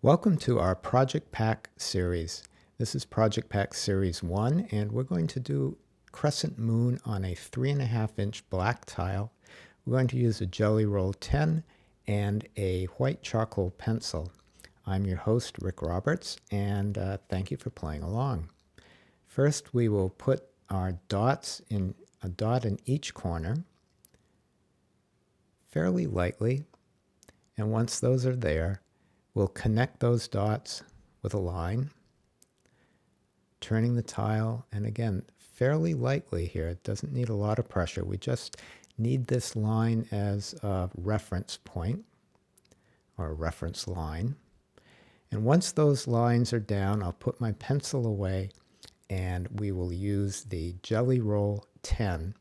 Welcome to our Project Pack series. This is Project Pack Series 1, and we're going to do Crescent Moon on a 3.5-inch black tile. We're going to use a Jelly Roll 10 and a white charcoal pencil. I'm your host, Rick Roberts, and thank you for playing along. First, we will put our dots in a dot in each corner fairly lightly, and once those are there, we'll connect those dots with a line, turning the tile, and again, fairly lightly here. It doesn't need a lot of pressure. We just need this line as a reference point, or a reference line. And once those lines are down, I'll put my pencil away, and we will use the Jelly Roll 10.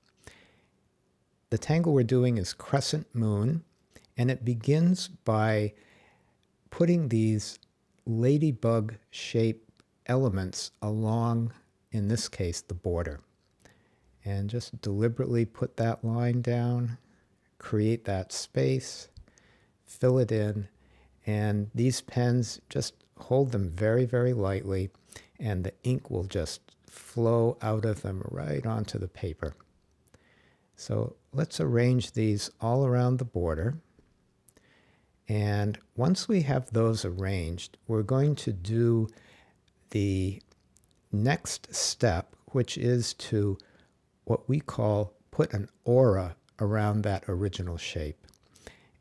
The tangle we're doing is Crescent Moon, and it begins by putting these ladybug shape elements along, in this case, the border. And just deliberately put that line down, create that space, fill it in, and these pens, just hold them very, very lightly, and the ink will just flow out of them right onto the paper. So let's arrange these all around the border. And once we have those arranged, we're going to do the next step, which is to what we call put an aura around that original shape.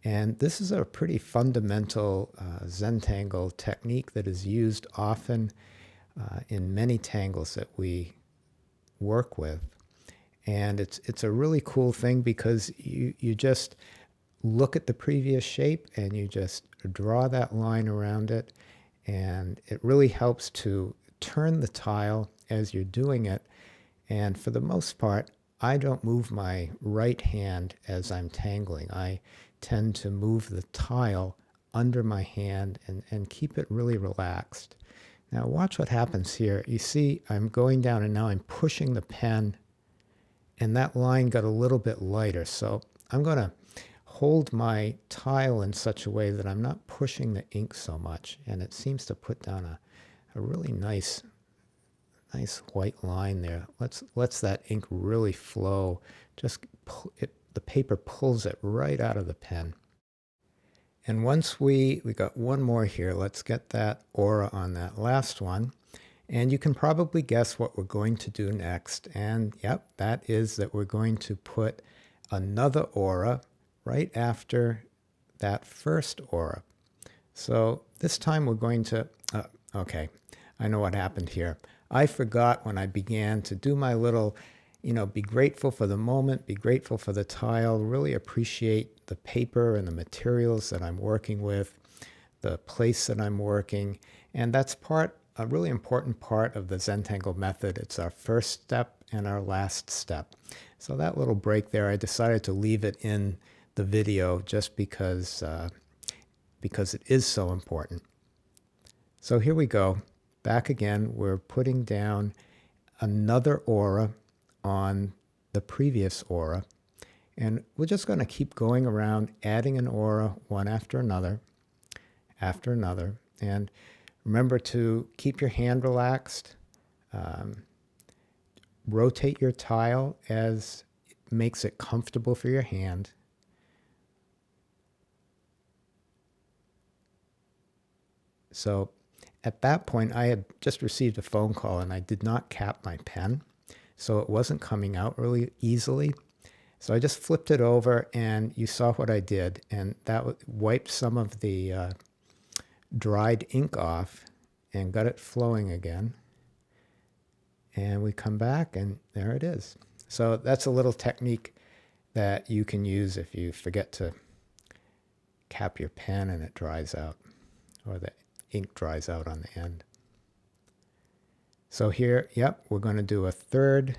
And this is a pretty fundamental Zentangle technique that is used often in many tangles that we work with. And it's a really cool thing because you just look at the previous shape and you just draw that line around it, and it really helps to turn the tile as you're doing it. And for the most part, I don't move my right hand as I'm tangling. I tend to move the tile under my hand and keep it really relaxed. Now watch what happens here. You see I'm going down and now I'm pushing the pen, and that line got a little bit lighter. So I'm going to hold my tile in such a way that I'm not pushing the ink so much, and it seems to put down a really nice white line there. Lets that ink really flow. Just the paper pulls it right out of the pen. And once we got one more here, let's get that aura on that last one. And you can probably guess what we're going to do next. And yep, that is that we're going to put another aura right after that first aura. So this time we're going to, okay, I know what happened here. I forgot when I began to do my little, be grateful for the moment, be grateful for the tile, really appreciate the paper and the materials that I'm working with, the place that I'm working. And that's a really important part of the Zentangle method. It's our first step and our last step. So that little break there, I decided to leave it in the video just because it is so important. So here we go. Back again, we're putting down another aura on the previous aura. And we're just going to keep going around, adding an aura one after another. And remember to keep your hand relaxed. Rotate your tile as it makes it comfortable for your hand. So at that point, I had just received a phone call and I did not cap my pen, so it wasn't coming out really easily. So I just flipped it over, and you saw what I did, and that wiped some of the dried ink off and got it flowing again. And we come back, and there it is. So that's a little technique that you can use if you forget to cap your pen and it dries out, or the ink dries out on the end. So here, yep, we're going to do a third.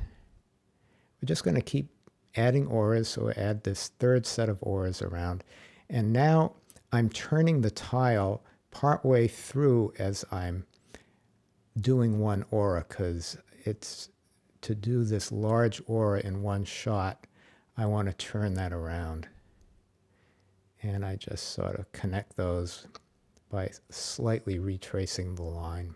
We're just going to keep adding auras, so we add this third set of auras around. And now I'm turning the tile partway through as I'm doing one aura, because it's to do this large aura in one shot, I want to turn that around. And I just sort of connect those by slightly retracing the line.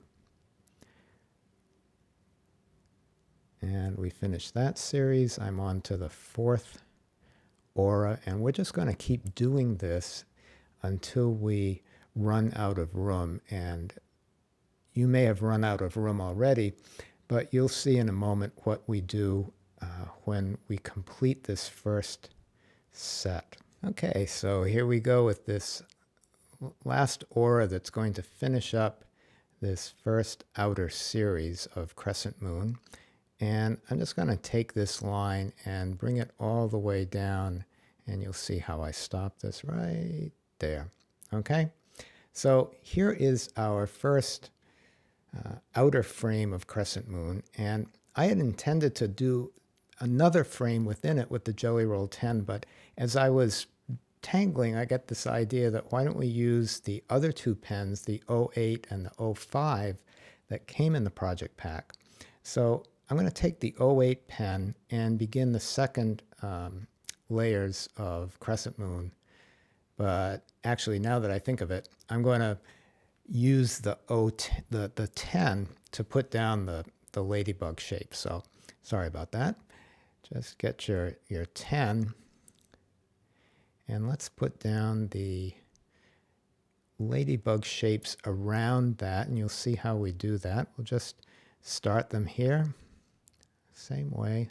And we finished that series. I'm on to the fourth aura, and we're just going to keep doing this until we run out of room. And you may have run out of room already, but you'll see in a moment what we do when we complete this first set. Okay, so here we go with this last aura that's going to finish up this first outer series of crescent moon. And I'm just going to take this line and bring it all the way down, and you'll see how I stop this right there. Okay, so here is our first outer frame of crescent moon, and I had intended to do another frame within it with the Jelly Roll 10, but as I was tangling, I got this idea that why don't we use the other two pens, the 08 and the 05, that came in the project pack. So I'm going to take the 08 pen and begin the second layers of crescent moon. But actually, now that I think of it, I'm going to use the 10 to put down the ladybug shape. So sorry about that. Just get your 10, and let's put down the ladybug shapes around that, and you'll see how we do that. We'll just start them here, same way,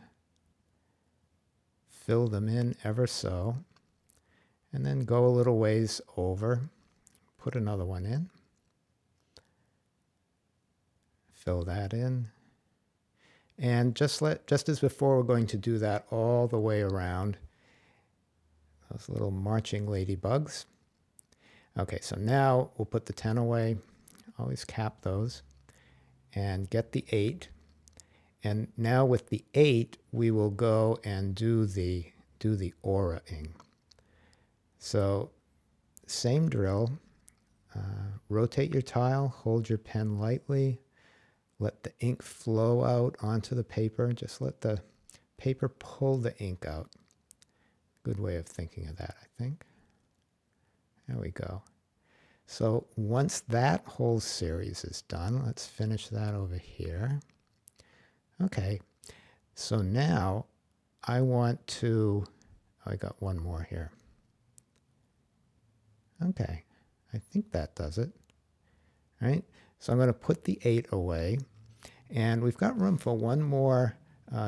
fill them in ever so, and then go a little ways over, put another one in, fill that in, and just as before, we're going to do that all the way around those little marching ladybugs. Okay, so now we'll put the 10 away, always cap those, and get the 8. And now with the 8, we will go and do the aura-ing. So same drill, rotate your tile, hold your pen lightly, let the ink flow out onto the paper. Just let the paper pull the ink out. Good way of thinking of that, I think. There we go. So once that whole series is done, let's finish that over here. Okay, so now I want to, I got one more here. Okay, I think that does it. All right, so I'm going to put the 8 away, and we've got room for one more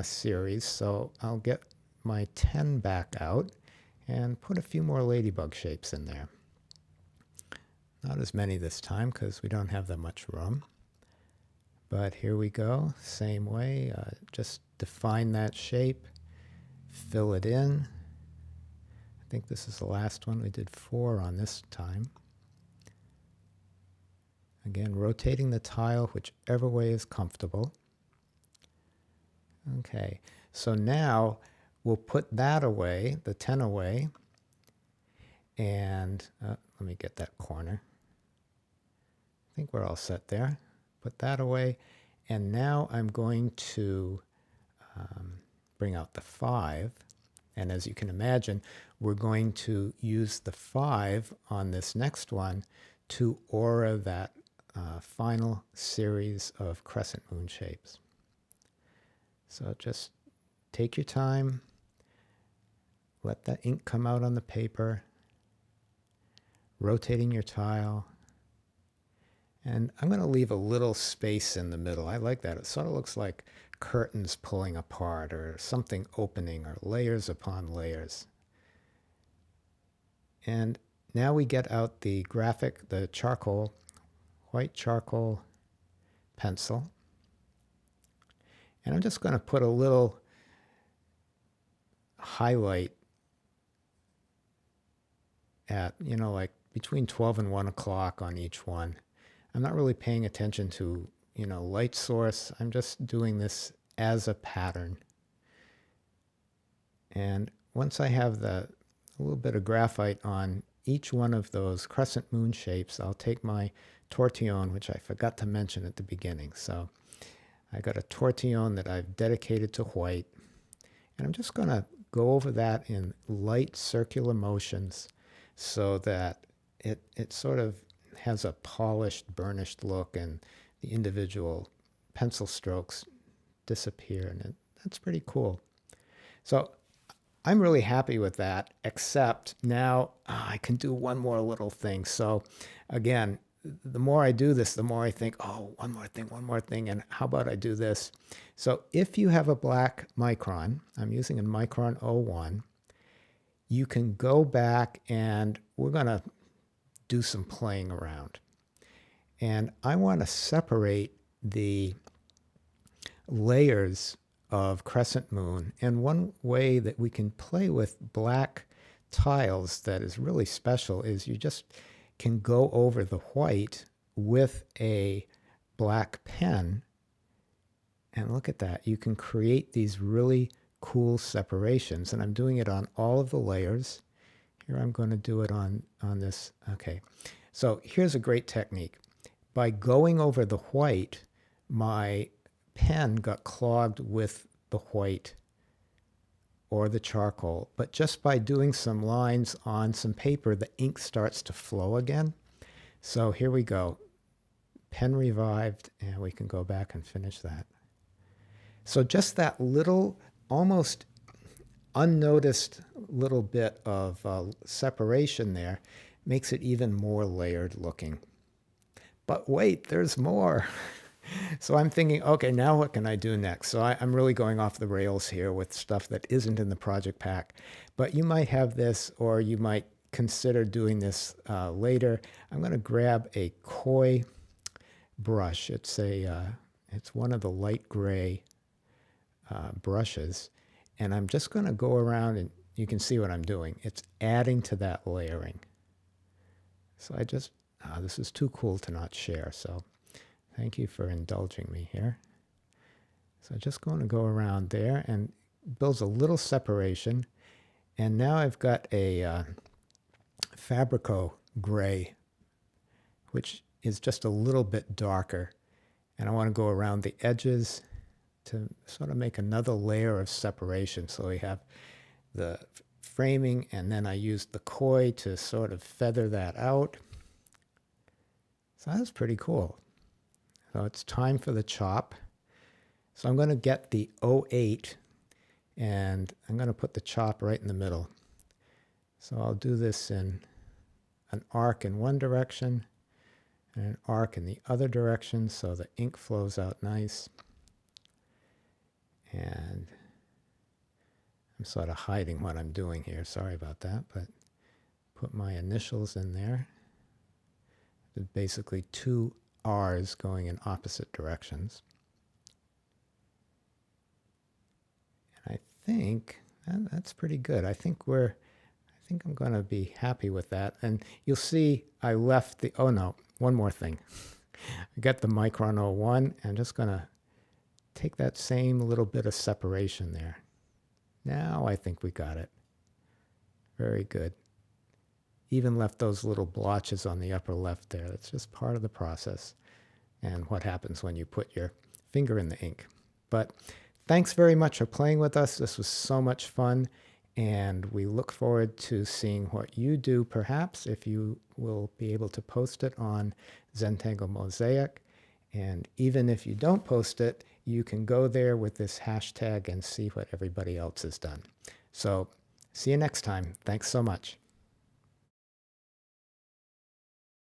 series, so I'll get my 10 back out and put a few more ladybug shapes in there. Not as many this time because we don't have that much room. But here we go, same way, just define that shape, fill it in. I think this is the last one. We did 4 on this time. Again, rotating the tile whichever way is comfortable. Okay, so now we'll put that away, the 10 away, and let me get that corner. I think we're all set there. Put that away, and now I'm going to bring out the 5, and as you can imagine, we're going to use the 5 on this next one to aura that final series of crescent moon shapes. So just take your time, let that ink come out on the paper, rotating your tile. And I'm going to leave a little space in the middle. I like that. It sort of looks like curtains pulling apart or something opening or layers upon layers. And now we get out the graphic, the charcoal, white charcoal pencil. And I'm just going to put a little highlight at, like between 12 and 1 o'clock on each one. I'm not really paying attention to, light source. I'm just doing this as a pattern. And once I have a little bit of graphite on each one of those crescent moon shapes, I'll take my tortillon, which I forgot to mention at the beginning. So I got a tortillon that I've dedicated to white. And I'm just going to go over that in light circular motions so that it sort of has a polished, burnished look, and the individual pencil strokes disappear, and that's pretty cool. So I'm really happy with that, except now I can do one more little thing. So again, the more I do this, the more I think, oh, one more thing, and how about I do this? So if you have a black Micron, I'm using a Micron 01, you can go back and we're going to do some playing around. And I want to separate the layers of Crescent Moon. And one way that we can play with black tiles that is really special is you just can go over the white with a black pen. And look at that. You can create these really cool separations. And I'm doing it on all of the layers. Here I'm going to do it on this. Okay. So here's a great technique. By going over the white, my pen got clogged with the white or the charcoal. But just by doing some lines on some paper, the ink starts to flow again. So here we go. Pen revived, and we can go back and finish that. So just that little, almost unnoticed little bit of separation there makes it even more layered looking. But wait, there's more. So I'm thinking, okay, now what can I do next? So I'm really going off the rails here with stuff that isn't in the project pack. But you might have this, or you might consider doing this later. I'm going to grab a koi brush. It's one of the light gray brushes. And I'm just going to go around, and you can see what I'm doing. It's adding to that layering. So I just, this is too cool to not share. So thank you for indulging me here. So I'm just going to go around there and builds a little separation. And now I've got a Fabrico gray, which is just a little bit darker. And I want to go around the edges to sort of make another layer of separation. So we have the framing, and then I used the koi to sort of feather that out. So that's pretty cool. So it's time for the chop. So I'm going to get the 08, and I'm going to put the chop right in the middle. So I'll do this in an arc in one direction and an arc in the other direction, so the ink flows out nice. And I'm sort of hiding what I'm doing here. Sorry about that, but put my initials in there. There's basically two R's going in opposite directions. And I think that's pretty good. I think I'm going to be happy with that. And you'll see I left the, oh no, one more thing. I got the Micron 01, and I'm just going to take that same little bit of separation there. Now I think we got it. Very good. Even left those little blotches on the upper left there. That's just part of the process and what happens when you put your finger in the ink. But thanks very much for playing with us. This was so much fun, and we look forward to seeing what you do, perhaps, if you will be able to post it on Zentangle Mosaic. And even if you don't post it, you can go there with this hashtag and see what everybody else has done. So see you next time. Thanks so much.